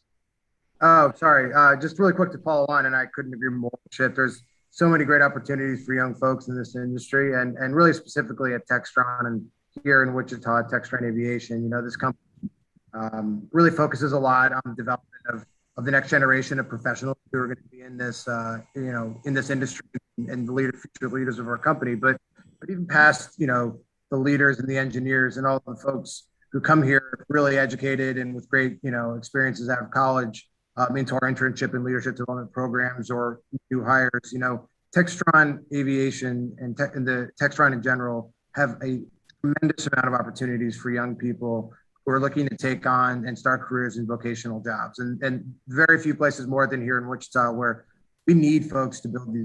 Speaker 3: Oh, sorry. Just really quick to follow on, and I couldn't agree more. There's so many great opportunities for young folks in this industry, and really specifically at Textron and here in Wichita at Textron Aviation. This company really focuses a lot on the development of the next generation of professionals who are going to be in this, in this industry, and the future leaders of our company. But even past, the leaders and the engineers and all the folks who come here really educated and with great, experiences out of college, into our internship and leadership development programs, or new hires. Textron Aviation and the Textron in general have a tremendous amount of opportunities for young people who are looking to take on and start careers in vocational jobs, and very few places more than here in Wichita, where we need folks to build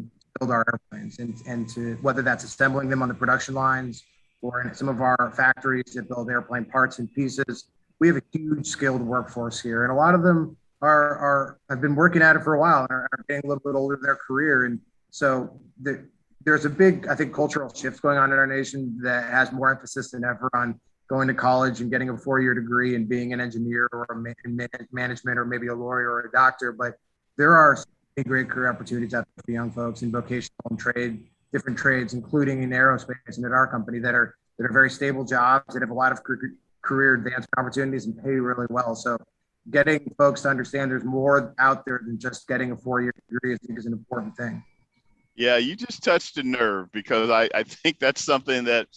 Speaker 3: our airplanes, and to, whether that's assembling them on the production lines or in some of our factories that build airplane parts and pieces. We have a huge skilled workforce here, and a lot of them have been working at it for a while and are getting a little bit older in their career. And so there's a big, I think, cultural shift going on in our nation that has more emphasis than ever on going to college and getting a 4-year degree and being an engineer or a management, or maybe a lawyer or a doctor. But there are so many great career opportunities out there for young folks in vocational and different trades, including in aerospace and at our company, that are very stable jobs that have a lot of career advancement opportunities and pay really well. So getting folks to understand there's more out there than just getting a 4-year degree, I think, is an important thing.
Speaker 1: Yeah, you just touched a nerve, because I think that's something that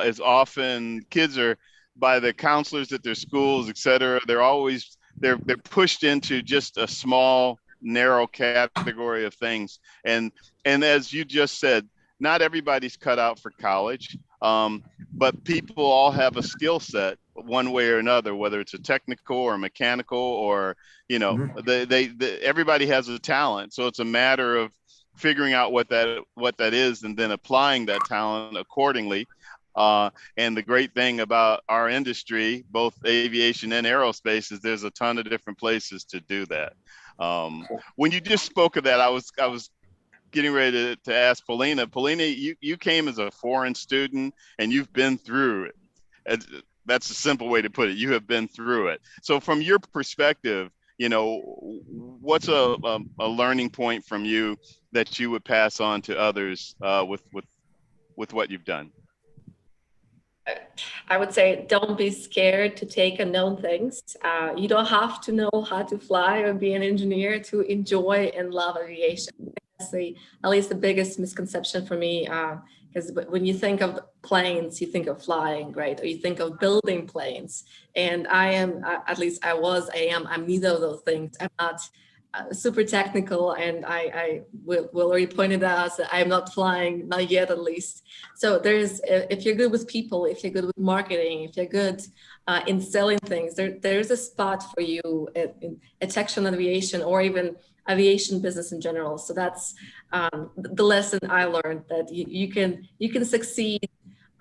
Speaker 1: is often, kids are by the counselors at their schools, et cetera. They're pushed into just a small, narrow category of things. And as you just said, not everybody's cut out for college, but people all have a skill set one way or another, whether it's a technical or mechanical, or, you know, everybody has a talent. So it's a matter of figuring out what that is and then applying that talent accordingly. And the great thing about our industry, both aviation and aerospace, is there's a ton of different places to do that. When you just spoke of that, I was getting ready to ask Polina. Polina, you came as a foreign student and you've been through it. That's a simple way to put it. You have been through it. So from your perspective, you know, what's a learning point from you that you would pass on to others with what you've done?
Speaker 4: I would say don't be scared to take unknown things. You don't have to know how to fly or be an engineer to enjoy and love aviation. That's at least the biggest misconception for me, because when you think of planes, you think of flying, right? Or you think of building planes. And I am, at least I am, I'm neither of those things. I'm not super technical, and I will already pointed out that I'm not flying, not yet at least. So if you're good with people, if you're good with marketing, if you're good in selling things, there's a spot for you at Textron Aviation, or even aviation business in general. So that's the lesson I learned, that you can succeed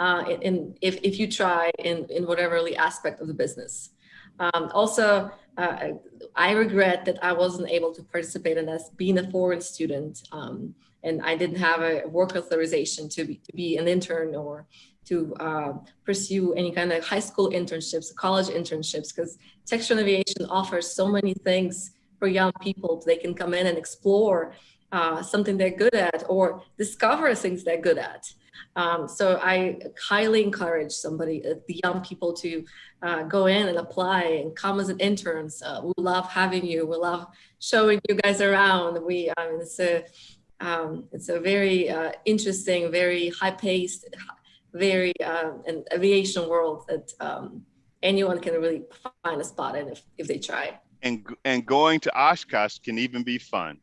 Speaker 4: if you try in whatever aspect of the business. Also, I regret that I wasn't able to participate in this, being a foreign student, and I didn't have a work authorization to be an intern or to pursue any kind of high school internships, college internships, because Textron Aviation offers so many things for young people. They can come in and explore something they're good at, or discover things they're good at. So I highly encourage the young people to go in and apply and come as an interns. We love having you. We love showing you guys around. It's a very interesting, very high-paced, very an aviation world that anyone can really find a spot in if they try.
Speaker 1: And going to Oshkosh can even be fun.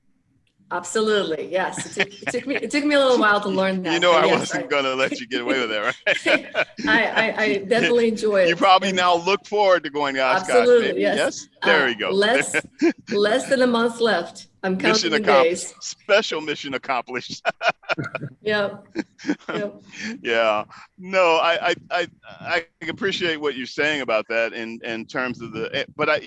Speaker 4: Absolutely, yes. It took me a little while to learn that.
Speaker 1: You know, I wasn't going to let you get away with it, right?
Speaker 4: I definitely enjoy it.
Speaker 1: You probably now look forward to going to Oshkosh.
Speaker 4: Absolutely,
Speaker 1: maybe.
Speaker 4: yes.
Speaker 1: There we go.
Speaker 4: Less than a month left. I'm counting the days.
Speaker 1: Special mission accomplished.
Speaker 4: Yep.
Speaker 1: Yeah. No, I appreciate what you're saying about that in terms of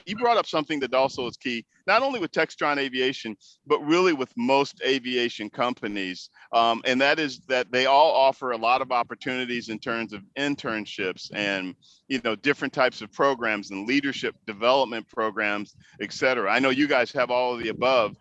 Speaker 1: you brought up something that also is key, not only with Textron Aviation, but really with most aviation companies. And that is that they all offer a lot of opportunities in terms of internships and, you know, different types of programs and leadership development programs, et cetera. I know you guys have all of the above.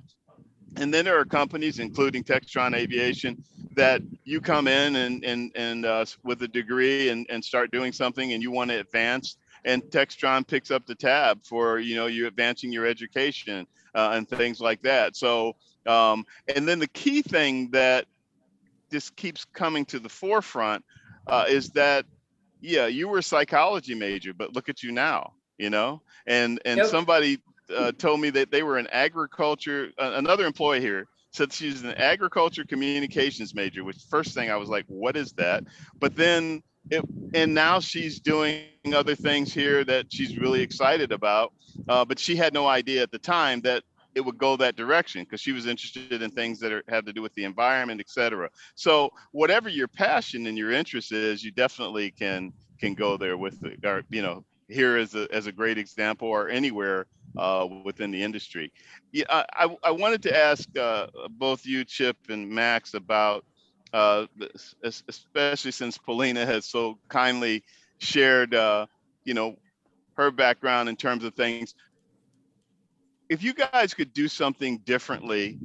Speaker 1: And then there are companies, including Textron Aviation, that you come in and with a degree and start doing something and you want to advance, and Textron picks up the tab for, you know, you advancing your education and things like that. So, and then the key thing that just keeps coming to the forefront is that, yeah, you were a psychology major, but look at you now, you know, and yep. Somebody told me that they were an agriculture, another employee here said she's an agriculture communications major, which first thing I was like, what is that? But then and now she's doing other things here that she's really excited about. But she had no idea at the time that it would go that direction, because she was interested in things that have to do with the environment, et cetera. So whatever your passion and your interest is, you definitely can go there with it, or, you know, here as a great example, or anywhere within the industry. Yeah, I wanted to ask both you, Chip and Max, about this, especially since Polina has so kindly shared, you know, her background in terms of things. If you guys could do something differently,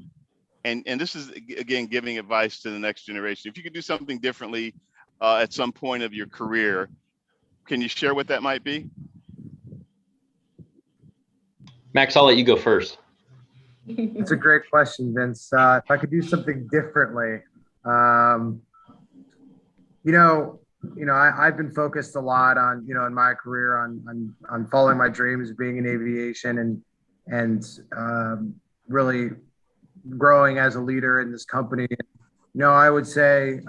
Speaker 1: and this is again giving advice to the next generation, if you could do something differently at some point of your career, can you share what that might be?
Speaker 2: Max, I'll let you go first.
Speaker 3: That's a great question, Vince. If I could do something differently, you know, I've been focused a lot on, in my career on following my dreams of being in aviation and really growing as a leader in this company. I would say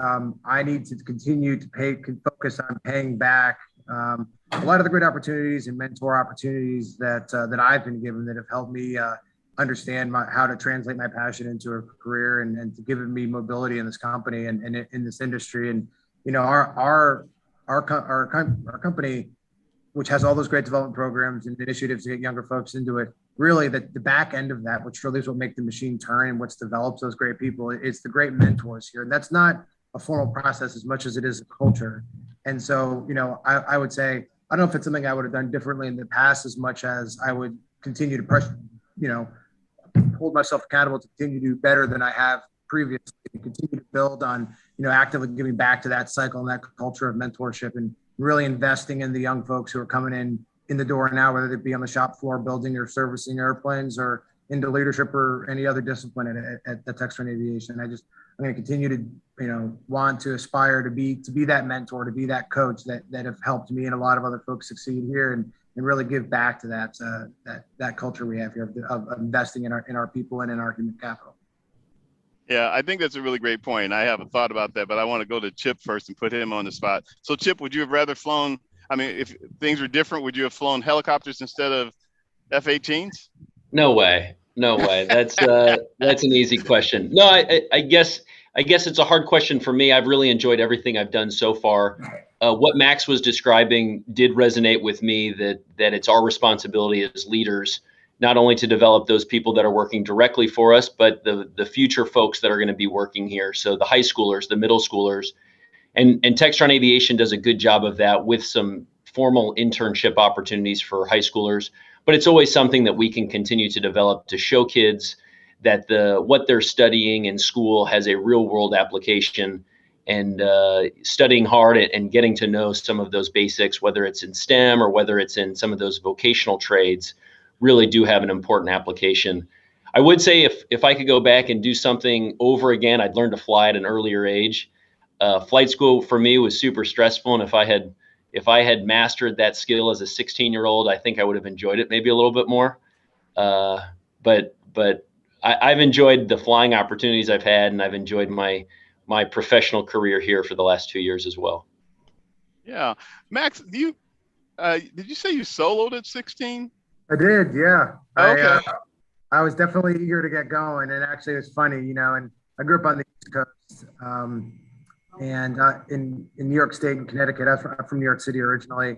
Speaker 3: I need to continue to focus on paying back a lot of the great opportunities and mentor opportunities that I've been given that have helped me understand how to translate my passion into a career and to given me mobility in this company and in this industry. And our company, which has all those great development programs and initiatives to get younger folks into it, really the back end of that, which really is what makes the machine turn and what's develops those great people, it's the great mentors here. And that's not a formal process as much as it is a culture. And so, I would say, I don't know if it's something I would have done differently in the past as much as I would continue to push, hold myself accountable to continue to do better than I have previously, and continue to build on, actively giving back to that cycle and that culture of mentorship and really investing in the young folks who are coming in the door now, whether it be on the shop floor building or servicing airplanes or into leadership or any other discipline at Textron Aviation. I'm going to continue to, want to aspire to be that mentor, to be that coach that have helped me and a lot of other folks succeed here and really give back to that culture we have here of investing in our people and in our human capital.
Speaker 1: Yeah, I think that's a really great point. I haven't thought about that, but I want to go to Chip first and put him on the spot. So Chip, would you have rather flown, if things were different, would you have flown helicopters instead of F-18s?
Speaker 2: No way. That's an easy question. No, I guess it's a hard question for me. I've really enjoyed everything I've done so far. What Max was describing did resonate with me, that it's our responsibility as leaders not only to develop those people that are working directly for us, but the future folks that are going to be working here. So the high schoolers, the middle schoolers, and Textron Aviation does a good job of that with some formal internship opportunities for high schoolers. But it's always something that we can continue to develop to show kids that what they're studying in school has a real world application, and studying hard and getting to know some of those basics, whether it's in STEM or whether it's in some of those vocational trades, really do have an important application. I would say if I could go back and do something over again, I'd learn to fly at an earlier age. Flight school for me was super stressful, and if I had mastered that skill as a 16-year-old, I think I would have enjoyed it maybe a little bit more. But I've enjoyed the flying opportunities I've had, and I've enjoyed my professional career here for the last 2 years as well.
Speaker 1: Yeah, Max, did you say you soloed at 16?
Speaker 3: I did, yeah.
Speaker 1: Okay.
Speaker 3: I was definitely eager to get going, and actually it was funny, and I grew up on the East Coast, and in New York State and Connecticut. I'm from New York City originally.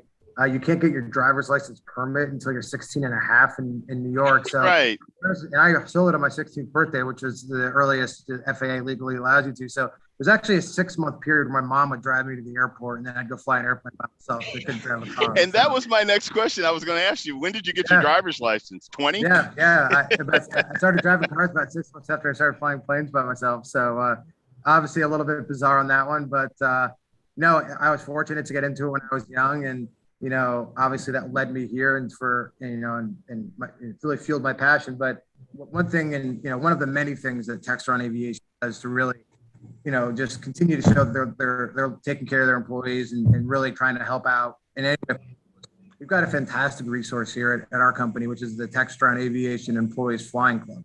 Speaker 3: You can't get your driver's license permit until you're 16 and a half in New York. So,
Speaker 1: right.
Speaker 3: And I soloed on my 16th birthday, which was the earliest the FAA legally allows you to. So it was actually a 6-month period where my mom would drive me to the airport, and then I'd go fly an airplane by myself. So I couldn't drive a car.
Speaker 1: And that was my next question. I was going to ask you, when did you get your driver's license? 20?
Speaker 3: Yeah. I started driving cars about 6 months after I started flying planes by myself. So obviously a little bit bizarre on that one, but no, I was fortunate to get into it when I was young, and obviously that led me here and it really fueled my passion. But one thing, and one of the many things that Textron Aviation does to really, just continue to show that they're taking care of their employees and really trying to help out. And we've got a fantastic resource here at our company, which is the Textron Aviation Employees Flying Club.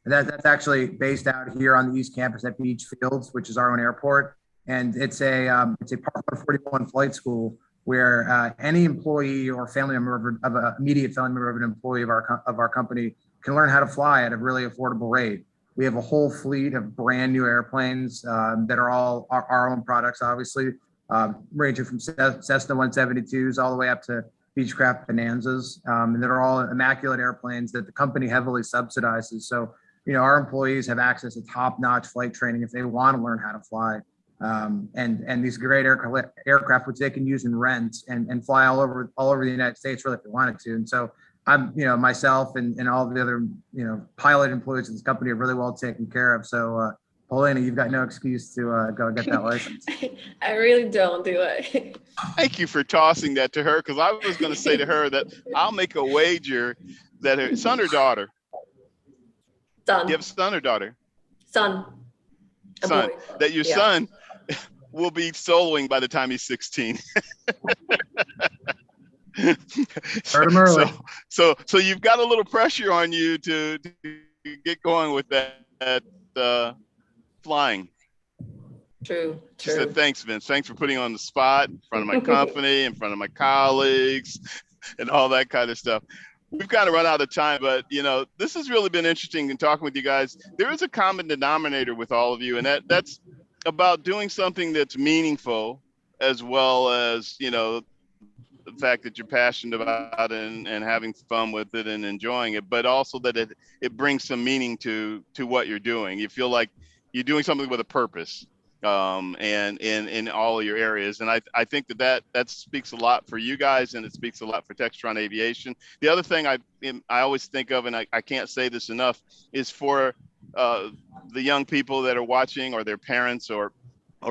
Speaker 3: And that's actually based out here on the East Campus at Beach Fields, which is our own airport. And it's a Part 141 flight school where any employee or family member of an immediate family member of an employee of our company can learn how to fly at a really affordable rate. We have a whole fleet of brand new airplanes that are all our own products, obviously, ranging from Cessna 172s all the way up to Beechcraft Bonanzas, and they're all immaculate airplanes that the company heavily subsidizes. So, our employees have access to top-notch flight training if they want to learn how to fly. And these great aircraft, which they can use and rent and fly all over the United States, really, if they wanted to. And so I'm, myself and all the other, pilot employees of this company are really well taken care of. So, Polina, you've got no excuse to go get that license.
Speaker 4: I really don't do it.
Speaker 1: Thank you for tossing that to her, because I was going to say to her that I'll make a wager that her son or daughter.
Speaker 4: Son.
Speaker 1: You have a son or daughter?
Speaker 4: Son.
Speaker 1: Son. That your son will be soloing by the time he's 16.
Speaker 3: Start 'em early.
Speaker 1: So you've got a little pressure on you to get going with that flying.
Speaker 4: True.
Speaker 1: She said, thanks, Vince. Thanks for putting on the spot in front of my company, in front of my colleagues, and all that kind of stuff. We've kind of run out of time, but this has really been interesting in talking with you guys. There is a common denominator with all of you, and that's about doing something that's meaningful, as well as, the fact that you're passionate about it and having fun with it and enjoying it, but also that it brings some meaning to what you're doing. You feel like you're doing something with a purpose, and in all of your areas. And I think that speaks a lot for you guys, and it speaks a lot for Textron Aviation. The other thing I always think of, and I can't say this enough, is for the young people that are watching, or their parents, or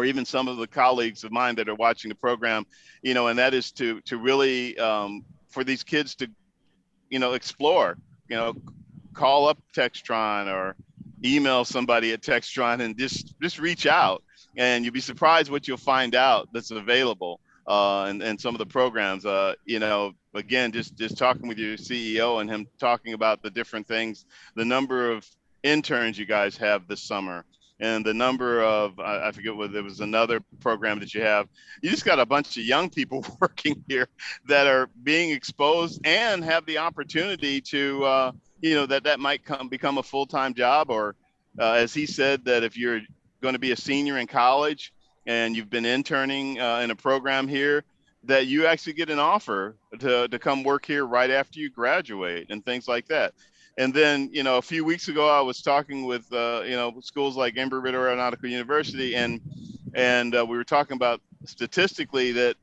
Speaker 1: even some of the colleagues of mine that are watching the program, and that is to really, for these kids to, explore, call up Textron or email somebody at Textron and just reach out, and you'll be surprised what you'll find out that's available, and some of the programs, again, just talking with your CEO and him talking about the different things, the number of interns you guys have this summer, and the number of, I forget what, there was another program that you have. You just got a bunch of young people working here that are being exposed and have the opportunity to, that might become a full-time job, or as he said, that if you're going to be a senior in college and you've been interning in a program here, that you actually get an offer to come work here right after you graduate and things like that. And then, a few weeks ago, I was talking with, schools like Embry-Riddle Aeronautical University, and we were talking about statistically that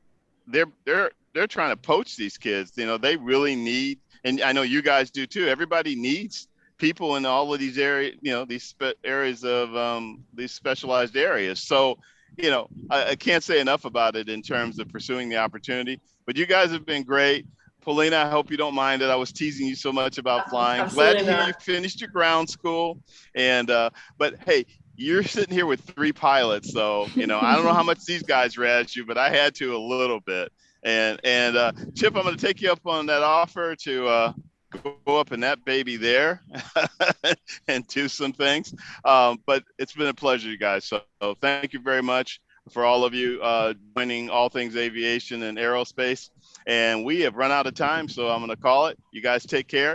Speaker 1: they're trying to poach these kids. They really need, and I know you guys do too. Everybody needs people in all of these areas, these areas of these specialized areas. So, I can't say enough about it in terms of pursuing the opportunity. But you guys have been great. Polina, I hope you don't mind that I was teasing you so much about flying.
Speaker 4: Absolutely.
Speaker 1: Glad to hear you finished your ground school. And but hey, you're sitting here with 3 pilots, so I don't know how much these guys razz you, but I had to a little bit. And Chip, I'm going to take you up on that offer to go up in that baby there and do some things. But it's been a pleasure, you guys. So thank you very much for all of you joining All Things Aviation and Aerospace. And we have run out of time, so I'm going to call it. You guys take care.